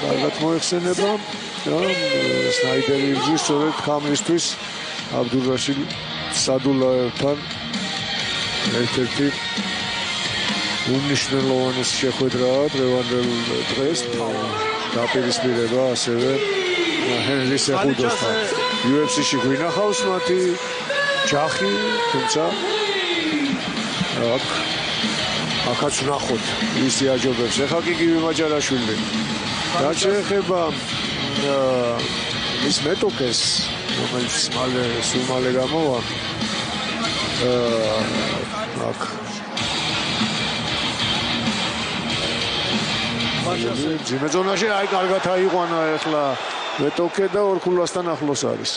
კარგად მოიხსენება და სნაიდერი იბრძვის სწორედ ქამლისთვის აბდურაშილ სადულაევთან ერთ-ერთი უმნიშვნელოვანესი შეხვედრაა დღევანდელ დღეს დაპირისპირება ასევე ჰენრი სეხუდოსთან UFC-ში გვინახავს მათი ჯახი თუმცა აქაც ვნახოთ ისი აჯობებს ეხლა გიგივი მაჯარაშვილი რაც შეეხება ის მეტოქეს რომელიც სულ მალე გამოვა აქ ძიმე ზონაში აი კარგად აიყვანა ეხლა მეტოქე და ორქულასთან ახლოს არის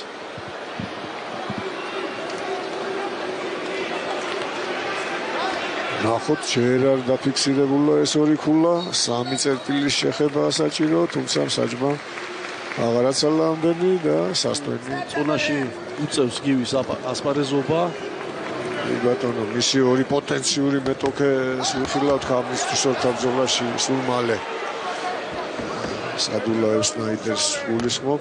ნახოთ ჯერ არ დაფიქსირებულა ეს ორი ქულა 3 წერტილის შეხება საჭირო თუმცა საჯმა აღარაცალა ამდენი და სასტვენი ზონაში უწევს გივის ასპარეზობა ბატონო მისი ორი პოტენციური მეტოქეს ვიხილავთ გამისთვის ორთაბრძოლაში სულ მალე სადულაევ სნაიდერს გულისხმობ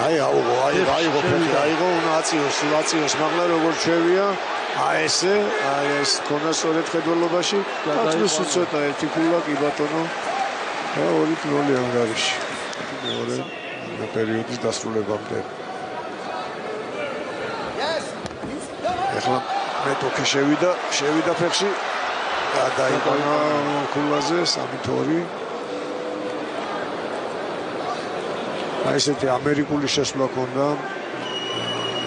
აიღო უნდა აწიოს მაღლა როგორ ჩვევია ეს ქონა სწორედ ხედველობაში გაწვის უცოტა ერთი ქულა კი ბატონო და 2-0 ანგარიში მეორე პერიოდის დასრულებამდე ეხლა მეტოქე შევიდა ფეხში და დაიყვანა ქულაზე 3-2 აი ესეთი ამერიკული შესვლა ქონდა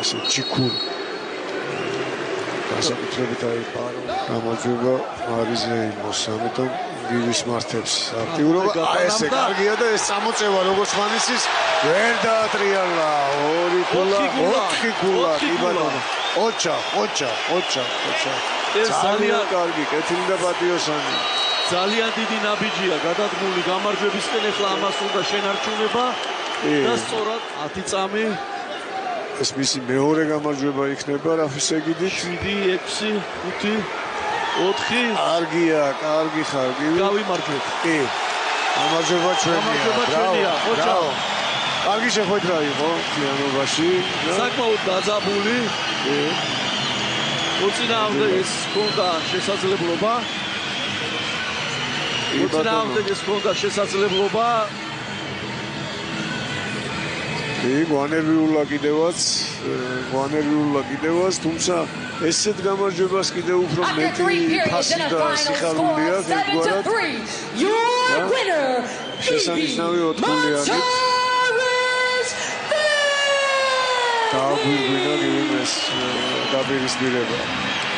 ესე ჩიქურ განსაკუთრებით აი გამარჯვება მარიზეიმოს ამიტომ გივის მართებს აქტიურობა აი ესე კარგია და ეს წამოწევა როგორც მანისის ვერ დაატრიალა 2 ქულა 4 ქულა კი ბატონო ოჩა ეს ძალიან კარგი კეთილი და პატიოსანი ძალიან დიდი ნაბიჯია გადადგმული გამარჯვებისკენ ეხლა ამას უნდა შენარჩუნება და სწორად 10 წამი ეს მისი მეორე გამარჯვება იქნება რაფის ეგიდით 7 6 5 4 კარგი ხარ გავიმარჯვეთ კი გამარჯვება ჩვენია ბრავო კარგი შეხვედრა იყო ფიანობაში საკმაოდ დაძაბული უწინააღმდეგეს ჰქონდა შესაძლებლობა გვანერვიულა კიდევაც თუმცა ესეთ გამარჯვებას კიდევ უფრო მეტი ფასი და სიხარული აქვს ერთგვარად შესანიშნავი 4-ქულიანი დაგვირგვინა გივიმეს დაპირისპირება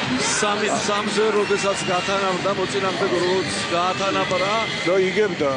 3-3-ზე როდესაც გათანაბრდა მოწინააღმდეგე როგორც გაათანაბრა და იგებდა